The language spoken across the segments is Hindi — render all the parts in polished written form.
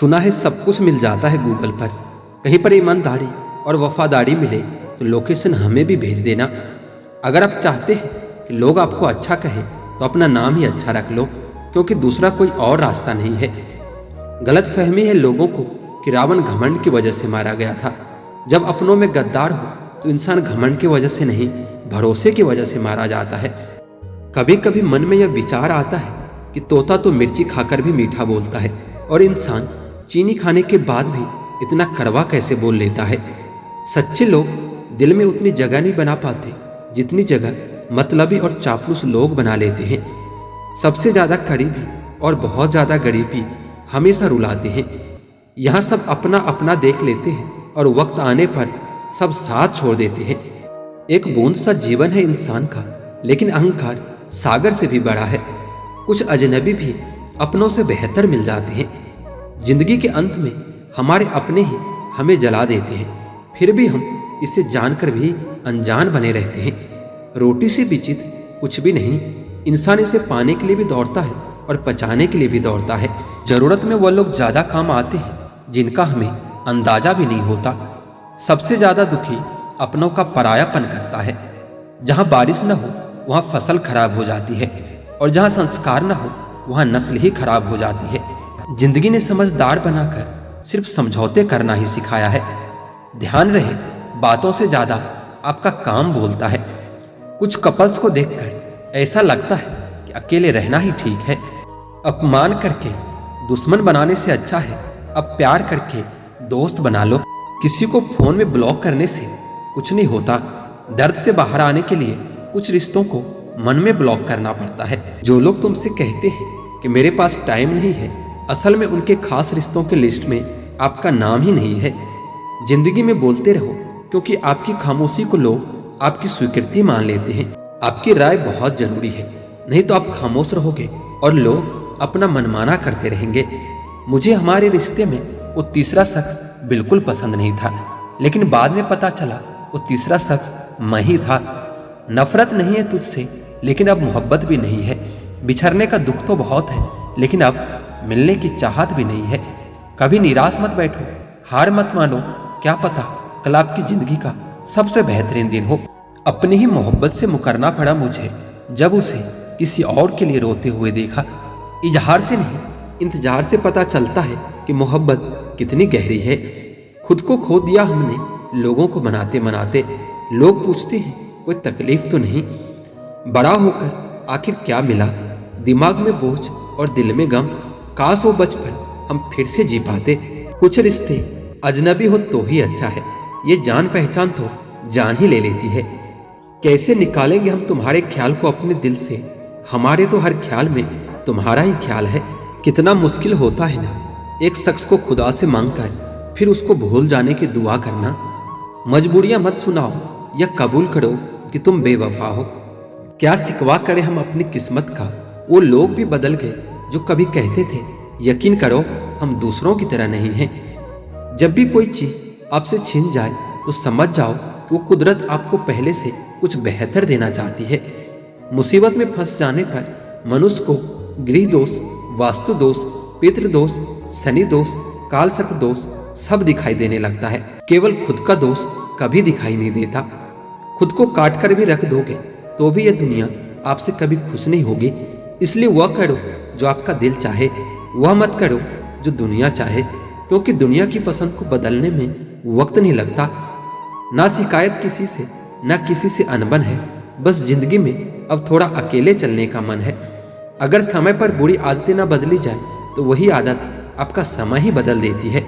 सुना है सब कुछ मिल जाता है गूगल पर। कहीं पर ईमानदारी और वफादारी मिले तो लोकेशन हमें भी भेज देना। अगर आप चाहते हैं कि लोग आपको अच्छा कहें तो अपना नाम ही अच्छा रख लो, क्योंकि दूसरा कोई और रास्ता नहीं है। गलतफहमी है लोगों को कि रावण घमंड की वजह से मारा गया था। जब अपनों में गद्दार हो तो इंसान घमंड की वजह से नहीं, भरोसे की वजह से मारा जाता है। कभी कभी मन में यह विचार आता है कि तोता तो मिर्ची खाकर भी मीठा बोलता है, और इंसान चीनी खाने के बाद भी इतना कड़वा कैसे बोल लेता है। सच्चे लोग दिल में उतनी जगह नहीं बना पाते जितनी जगह मतलबी और चापलूस लोग बना लेते हैं। सबसे ज्यादा करीबी और बहुत ज्यादा गरीबी हमेशा रुलाते हैं। यहाँ सब अपना अपना देख लेते हैं और वक्त आने पर सब साथ छोड़ देते हैं। एक बूंद सा जीवन है इंसान का, लेकिन अहंकार सागर से भी बड़ा है। कुछ अजनबी भी अपनों से बेहतर मिल जाते हैं। जिंदगी के अंत में हमारे अपने ही हमें जला देते हैं, फिर भी हम इसे जानकर भी अनजान बने रहते हैं। रोटी से विचित्र कुछ भी नहीं। इंसान इसे पाने के लिए भी दौड़ता है और पचाने के लिए भी दौड़ता है। जरूरत में वह लोग ज्यादा काम आते हैं जिनका हमें अंदाजा भी नहीं होता। सबसे ज्यादा दुखी अपनों का परायापन करता है। जहां बारिश न हो वहां फसल खराब हो जाती है, और जहां संस्कार न हो वहां नस्ल ही खराब हो जाती है। जिंदगी ने समझदार बनाकर सिर्फ समझौते करना ही सिखाया है। ध्यान रहे, बातों से ज्यादा आपका काम बोलता है। कुछ कपल्स को देखकर ऐसा लगता है कि अकेले रहना ही ठीक है। अपमान करके दुश्मन बनाने से अच्छा है अब प्यार करके दोस्त बना लो। किसी को फोन में ब्लॉक करने से कुछ नहीं होता। दर्द से बाहर आने के लिए कुछ रिश्तों को मन में ब्लॉक करना पड़ता है। जो लोग तुमसे कहते हैं कि मेरे पास टाइम नहीं है, असल में उनके खास रिश्तों के लिस्ट में आपका नाम ही नहीं है। जिंदगी में बोलते रहो, क्योंकि आपकी खामोशी को लोग आपकी स्वीकृति मान लेते हैं। आपकी राय बहुत जरूरी है, नहीं तो आप खामोश रहोगे और लोग अपना मनमाना करते रहेंगे। मुझे हमारे रिश्ते में वो तीसरा शख्स बिल्कुल पसंद नहीं था, लेकिन बाद में पता चला वो तीसरा शख्स मैं ही था। नफरत नहीं है तुझसे, लेकिन अब मोहब्बत भी नहीं है। बिछड़ने का दुख तो बहुत है, लेकिन अब मिलने की चाहत भी नहीं है। कभी निराश मत बैठो, हार मत मानो। क्या पता कल आपकी जिंदगी का सबसे बेहतरीन दिन हो। अपनी ही मोहब्बत से मुकरना पड़ा मुझे जब उसे किसी और के लिए रोते हुए देखा। इजहार से नहीं, इंतजार से पता चलता है कि मोहब्बत कितनी गहरी है। खुद को खो दिया हमने लोगों को मनाते मनाते। लोग पूछते हैं कोई तकलीफ तो नहीं। बड़ा होकर आखिर क्या मिला? दिमाग में बोझ और दिल में गम। काश वो बचपन हम फिर से जी पाते। कुछ रिश्ते अजनबी हो तो ही अच्छा है, ये जान पहचान तो जान ही ले लेती है। कैसे निकालेंगे हम तुम्हारे ख्याल को अपने दिल से? हमारे तो हर ख्याल में तुम्हारा ही ख्याल है। कितना मुश्किल होता है ना एक शख्स को खुदा से मांगकर फिर उसको भूल जाने की दुआ करना। मजबूरियां मत सुनाओ या कबूल करो कि तुम बेवफा हो। क्या सिकवा करें हम अपनी किस्मत का? वो लोग भी बदल गए जो कभी कहते थे यकीन करो हम दूसरों की तरह नहीं हैं। जब भी कोई चीज आपसे छिन जाए तो समझ जाओ कि वो कुदरत आपको पहले से कुछ बेहतर देना चाहती है। मुसीबत में फंस जाने पर मनुष्य को गृह दोष, वास्तु दोष, पितृ दोष, शनि दोष, काल सर्प दोष सब दिखाई देने लगता है। केवल खुद का दोष कभी दिखाई नहीं देता। खुद को काट कर भी रख दोगे तो भी यह दुनिया आपसे कभी खुश नहीं होगी। इसलिए वह करो जो आपका दिल चाहे, वह मत करो जो दुनिया चाहे, क्योंकि दुनिया की पसंद को बदलने में वक्त नहीं लगता। ना शिकायत किसी से, ना किसी से अनबन है। बस जिंदगी में अब थोड़ा अकेले चलने का मन है। अगर समय पर बुरी आदतें ना बदली जाए तो वही आदत आपका समय ही बदल देती है।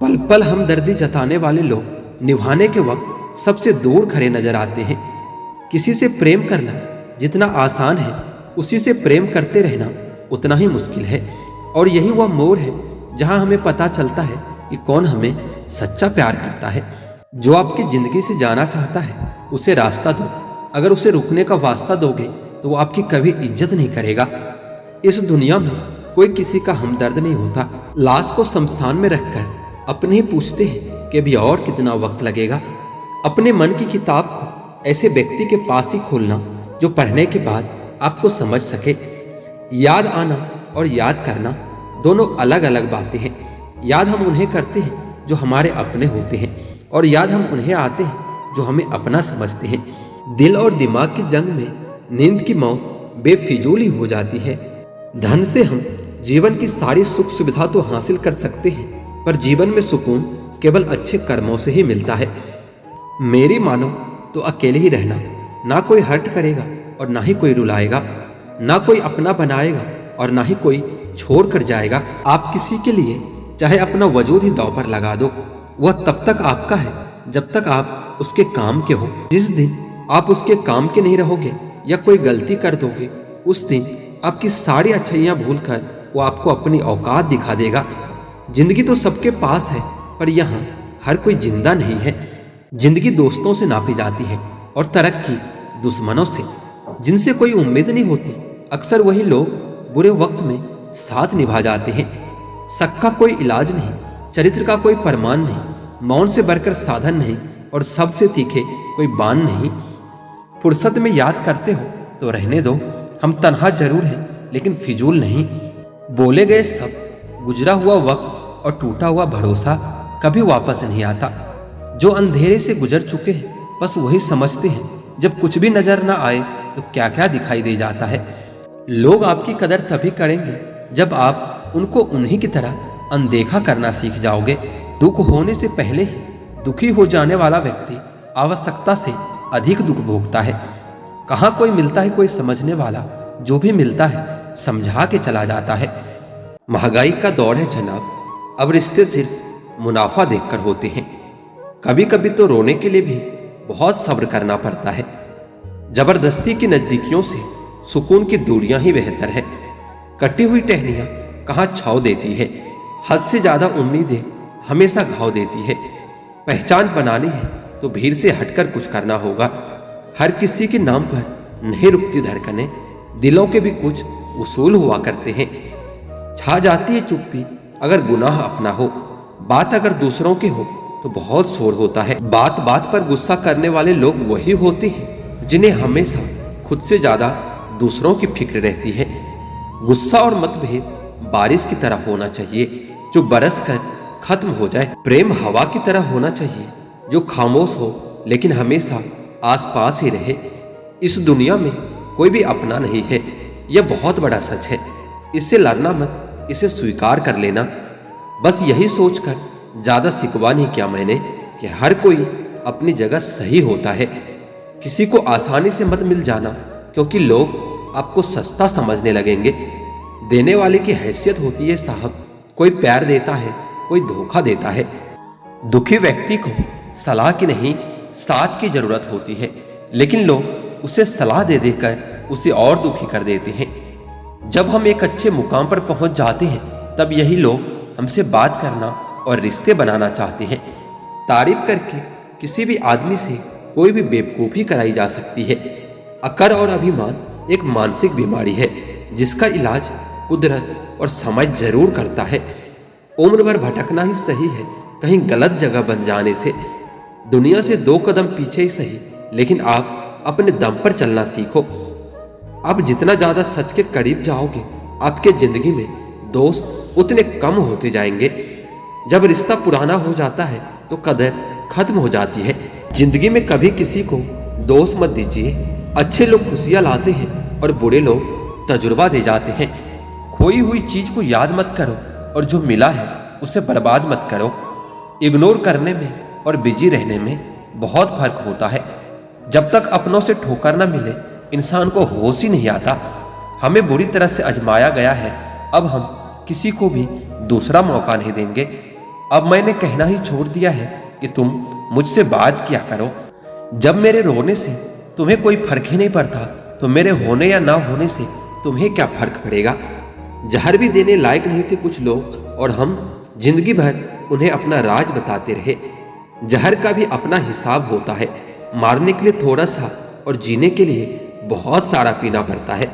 पल पल हमदर्दी जताने वाले लोग निभाने के वक्त सबसे दूर खड़े नजर आते हैं। किसी से प्रेम करना जितना आसान है, उसी से प्रेम करते रहना उतना ही मुश्किल है। और यही वह मोड़ है जहां हमें पता चलता है कि कौन हमें सच्चा प्यार करता है। जो आपकी जिंदगी से जाना चाहता है उसे रास्ता दो। अगर उसे रुकने का वास्ता दोगे तो वो आपकी कभी इज्जत नहीं करेगा। इस दुनिया में कोई किसी का हमदर्द नहीं होता। लाश को शमशान में रखकर अपने ही पूछते हैं कि अभी और कितना वक्त लगेगा। अपने मन की किताब को ऐसे व्यक्ति के पास ही खोलना जो पढ़ने के बाद आपको समझ सके। याद आना और याद करना दोनों अलग अलग बातें हैं। याद हम उन्हें करते हैं जो हमारे अपने होते हैं, और याद हम उन्हें आते हैं जो हमें अपना समझते हैं। दिल और दिमाग की जंग में नींद की मौत बेफिजूल ही हो जाती है। धन से हम जीवन की सारी सुख सुविधा तो हासिल कर सकते हैं, पर जीवन में सुकून केवल अच्छे कर्मों से ही मिलता है। मेरी मानो तो अकेले ही रहना, ना कोई हर्ट करेगा और ना ही कोई रुलाएगा, ना कोई अपना बनाएगा और ना ही कोई छोड़ कर जाएगा। आप किसी के लिए चाहे अपना वजूद ही दांव पर लगा दो, वह तब तक आपका है जब तक आप उसके काम के हो। जिस दिन आप उसके काम के नहीं रहोगे या कोई गलती कर दोगे, उस दिन आपकी सारी अच्छाइयाँ भूलकर वो आपको अपनी औकात दिखा देगा। जिंदगी तो सबके पास है, पर यहाँ हर कोई जिंदा नहीं है। जिंदगी दोस्तों से नापी जाती है और तरक्की दुश्मनों से, जिनसे कोई उम्मीद नहीं होती। अक्सर वही लोग बुरे वक्त में साथ निभा जाते हैं। शक का कोई इलाज नहीं, चरित्र का कोई प्रमाण नहीं, मौन से बढ़कर साधन नहीं और सबसे तीखे कोई बाण नहीं। फुर्सत में याद करते हो तो रहने दो, हम तन्हा जरूर हैं लेकिन फिजूल नहीं। बोले गए सब, गुजरा हुआ वक्त और टूटा हुआ भरोसा कभी वापस नहीं आता। जो अंधेरे से गुजर चुके हैं बस वही समझते हैं, जब कुछ भी नजर ना आए तो क्या क्या दिखाई दे जाता है। लोग आपकी कदर तभी करेंगे जब आप उनको उन्हीं की तरह अनदेखा करना सीख जाओगे। दुख होने से पहले ही दुखी हो जाने वाला व्यक्ति आवश्यकता से अधिक दुख भोगता है। कहाँ कोई मिलता है कोई समझने वाला, जो भी मिलता है समझा के चला जाता है। महंगाई का दौर है जनाब, अब रिश्ते सिर्फ मुनाफा देखकर होते हैं। कभी कभी तो रोने के लिए भी बहुत सब्र करना पड़ता है। जबरदस्ती की नजदीकियों से सुकून की दूरियां ही बेहतर है। कटी हुई टहनियां कहाँ छाव देती है, हद से ज्यादा उम्मीदें हमेशा घाव देती है। पहचान बनानी है तो भीड़ से हटकर कुछ करना होगा। हर किसी के नाम पर नहीं रुकती धड़कनें, दिलों के भी कुछ उसूल हुआ करते हैं। छा जाती है चुप्पी अगर गुनाह अपना हो, बात अगर दूसरों के हो तो बहुत शोर होता है। बात बात पर गुस्सा करने वाले लोग वही होते हैं जिन्हें हमेशा खुद से ज्यादा दूसरों की फिक्र रहती है। गुस्सा और मतभेद बारिश की तरह होना चाहिए जो बरस कर खत्म हो जाए। प्रेम हवा की तरह होना चाहिए जो खामोश हो लेकिन हमेशा आसपास ही रहे। इस दुनिया में कोई भी अपना नहीं है, यह बहुत बड़ा सच है। इससे लड़ना मत, इसे स्वीकार कर लेना। बस यही सोचकर ज्यादा सिकवा नहीं किया मैंने कि हर कोई अपनी जगह सही होता है। किसी को आसानी से मत मिल जाना, क्योंकि लोग आपको सस्ता समझने लगेंगे। देने वाले की हैसियत होती है साहब, कोई प्यार देता है, कोई धोखा देता है। दुखी व्यक्ति को सलाह की नहीं साथ की जरूरत होती है, लेकिन लोग उसे सलाह दे देकर उसे और दुखी कर देते हैं। जब हम एक अच्छे मुकाम पर पहुंच जाते हैं तब यही लोग हमसे बात करना और रिश्ते बनाना चाहते हैं। तारीफ करके किसी भी आदमी से कोई भी बेवकूफ़ी कराई जा सकती है। अकड़ और अभिमान एक मानसिक बीमारी है जिसका इलाज कुदरत और समझ जरूर करता है। उम्र भर भटकना ही सही है कहीं गलत जगह बन जाने से। दुनिया से 2 कदम पीछे ही सही, लेकिन आप अपने दम पर चलना सीखो। आप जितना ज्यादा सच के करीब जाओगे, आपके जिंदगी में दोस्त उतने कम होते जाएंगे। जब रिश्ता पुराना हो जाता है तो कदर खत्म हो जाती है। जिंदगी में कभी किसी को दोस्त मत दीजिए। अच्छे लोग खुशियां लाते हैं और बुरे लोग तजुर्बा दे जाते हैं। खोई हुई चीज को याद मत करो और जो मिला है उसे बर्बाद मत करो। इग्नोर करने में और बिजी रहने में बहुत फर्क होता है। जब तक अपनों से ठोकर न मिले इंसान को होश ही नहीं आता। हमें बुरी तरह से आजमाया गया है, अब हम किसी को भी दूसरा मौका नहीं देंगे। अब मैंने कहना ही छोड़ दिया है कि तुम मुझसे बात किया करो। जब मेरे रोने से तुम्हें कोई फर्क ही नहीं पड़ता तो मेरे होने या ना होने से तुम्हें क्या फर्क पड़ेगा। जहर भी देने लायक नहीं थे कुछ लोग और हम जिंदगी भर उन्हें अपना राज बताते रहे। जहर का भी अपना हिसाब होता है। मारने के लिए थोड़ा सा और जीने के लिए बहुत सारा पीना पड़ता है।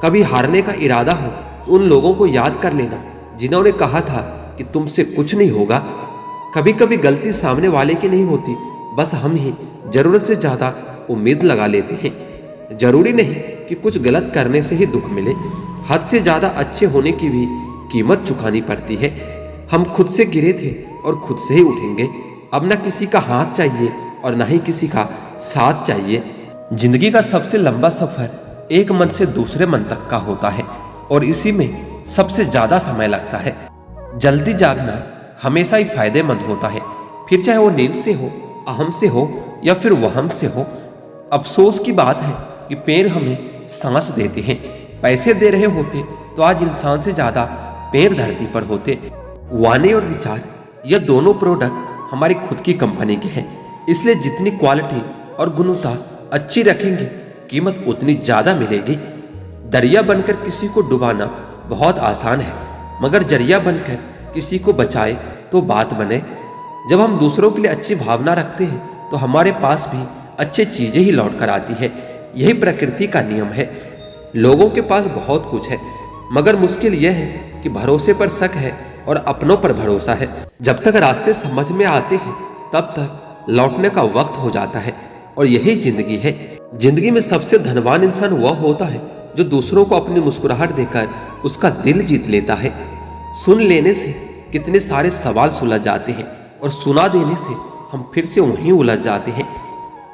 कभी हारने का इरादा हो तो उन लोगों को याद कर लेना जिन्होंने कहा था कि तुमसे कुछ नहीं होगा। कभी कभी गलती सामने वाले की नहीं होती, बस हम ही जरूरत से ज्यादा उम्मीद लगा लेते हैं। जरूरी नहीं कि कुछ गलत करने से ही दुख मिले, हद से ज्यादा अच्छे होने की भी कीमत चुकानी पड़ती है। हम खुद से गिरे थे और खुद से ही उठेंगे। अब न किसी का हाथ चाहिए और न ही किसी का साथ चाहिए। जिंदगी का सबसे लंबा सफर एक मन से दूसरे मन तक का होता है और इसी में सबसे ज्यादा समय लगता है। जल्दी जागना हमेशा ही फायदेमंद होता है, फिर चाहे वो नींद से हो, अहम से हो या फिर वहम से हो। अफसोस की बात है कि पेड़ हमें सांस देते हैं। पैसे दे रहे होते तो आज इंसान से ज्यादा पेड़ धरती पर होते। वाणी और विचार यह दोनों प्रोडक्ट हमारी खुद की कंपनी के हैं, इसलिए जितनी क्वालिटी और गुणवत्ता अच्छी रखेंगे कीमत उतनी ज्यादा मिलेगी। दरिया बनकर किसी को डुबाना बहुत आसान है, मगर जरिया बनकर किसी को बचाए तो बात बने। जब हम दूसरों के लिए अच्छी भावना रखते हैं तो हमारे पास भी अच्छी चीजें ही लौट कर आती है। यही प्रकृति का नियम है। लोगों के पास बहुत कुछ है, मगर मुश्किल यह है कि भरोसे पर शक है और अपनों पर भरोसा है। जब तक रास्ते समझ में आते हैं तब तक लौटने का वक्त हो जाता है और यही जिंदगी है। जिंदगी में सबसे धनवान इंसान वह होता है जो दूसरों को अपनी मुस्कुराहट देकर उसका दिल जीत लेता है। सुन लेने से कितने सारे सवाल सुलझ जाते हैं और सुना देने से हम फिर से वहीं उलझ जाते हैं।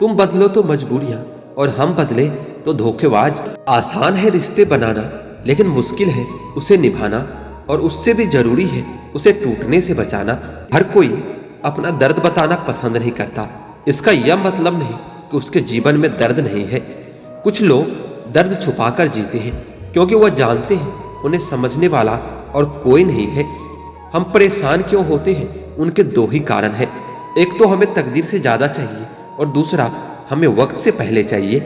तुम बदलो तो मजबूरियां और हम बदले तो धोखेबाज। आसान है रिश्ते बनाना, लेकिन मुश्किल है उसे निभाना, और उससे भी जरूरी है उसे टूटने से बचाना। हर कोई अपना दर्द बताना पसंद नहीं करता। इसका यह मतलब नहीं कि उसके जीवन में दर्द नहीं है। कुछ लोग दर्द छुपाकर जीते हैं क्योंकि वह जानते हैं उन्हें समझने वाला और कोई नहीं है। हम परेशान क्यों होते हैं, उनके दो ही कारण हैं। एक तो हमें तकदीर से ज्यादा चाहिए और दूसरा हमें वक्त से पहले चाहिए।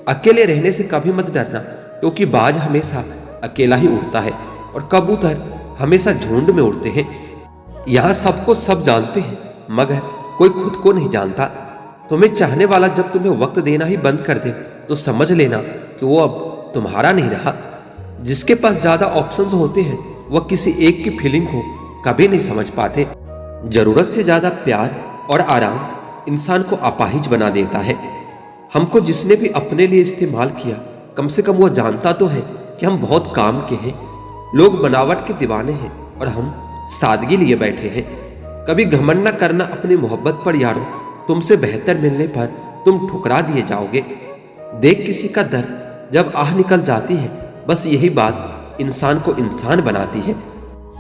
अकेले रहने से कभी मत डरना, क्योंकि बाज हमेशा अकेला ही उड़ता है और कबूतर हमेशा झुंड में उड़ते हैं। यहाँ सबको सब जानते हैं, मगर कोई खुद को नहीं जानता। तुम्हें चाहने वाला जब तुम्हें वक्त देना ही बंद कर दे तो समझ लेना कि वो अब तुम्हारा नहीं रहा। जिसके पास ज्यादा ऑप्शंस होते हैं वह किसी एक की फीलिंग को कभी नहीं समझ पाते। जरूरत से ज्यादा प्यार और आराम इंसान को अपाहिज बना देता है। हमको जिसने भी अपने लिए इस्तेमाल किया, कम से कम वो जानता तो है कि हम बहुत काम के हैं। लोग बनावट के दीवाने हैं और हम सादगी लिए बैठे हैं। कभी घमंड न करना अपनी मोहब्बत पर यारो, तुमसे बेहतर मिलने पर तुम ठुकरा दिए जाओगे। देख किसी का दर्द जब आह निकल जाती है, बस यही बात इंसान को इंसान बनाती है।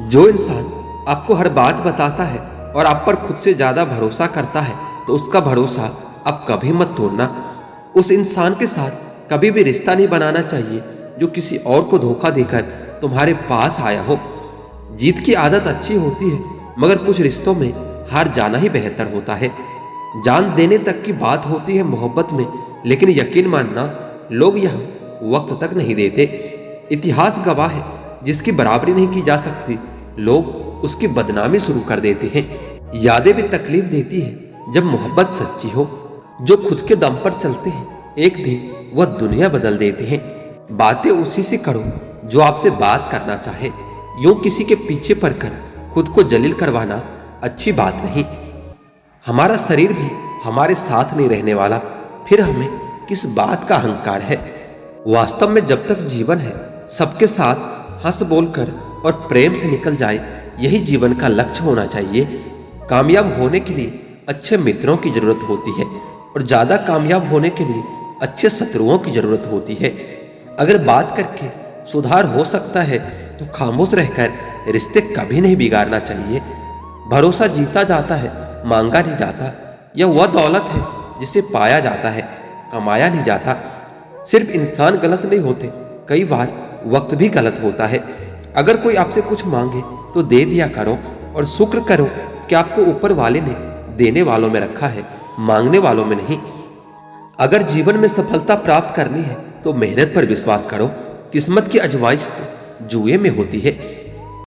जो इंसान आपको हर बात बताता है और आप पर खुद से ज्यादा भरोसा करता है, तो उसका भरोसा आप कभी मत तोड़ना। उस इंसान के साथ कभी भी रिश्ता नहीं बनाना चाहिए जो किसी और को धोखा देकर तुम्हारे पास आया हो। जीत की आदत अच्छी होती है, मगर कुछ रिश्तों में हार जाना ही बेहतर होता है। जान देने तक की बात होती है मोहब्बत में, लेकिन यकीन मानना लोग यह वक्त तक नहीं देते। इतिहास गवाह है, जिसकी बराबरी नहीं की जा सकती, लोग उसकी बदनामी शुरू कर देते हैं। यादें भी तकलीफ देती है जब मोहब्बत सच्ची हो। जो खुद के दम पर चलते हैं, एक दिन वह दुनिया बदल देते हैं। बातें उसी से करो जो आपसे बात करना चाहे। यूं किसी के पीछे पड़कर खुद को जलील करवाना अच्छी बात नहीं। हमारा शरीर भी हमारे साथ नहीं रहने वाला, फिर हमें किस बात का अहंकार है। वास्तव में जब तक जीवन है, सबके साथ हंस बोलकर और प्रेम से निकल जाए, यही जीवन का लक्ष्य होना चाहिए। कामयाब होने के लिए अच्छे मित्रों की जरूरत होती है और ज्यादा कामयाब होने के लिए अच्छे शत्रुओं की जरूरत होती है। अगर बात करके सुधार हो सकता है तो खामोश रहकर रिश्ते कभी नहीं बिगाड़ना चाहिए। भरोसा जीता जाता है, मांगा नहीं जाता। यह वह दौलत है जिसे पाया जाता है, कमाया नहीं जाता। सिर्फ इंसान गलत नहीं होते, कई बार वक्त भी गलत होता है। अगर कोई आपसे कुछ मांगे तो दे दिया करो और शुक्र करो कि आपको ऊपर वाले ने देने वालों में रखा है, मांगने वालों में नहीं। अगर जीवन में सफलता प्राप्त करनी है तो मेहनत पर विश्वास करो। किस्मत की आजमाइश तो जुए में होती है।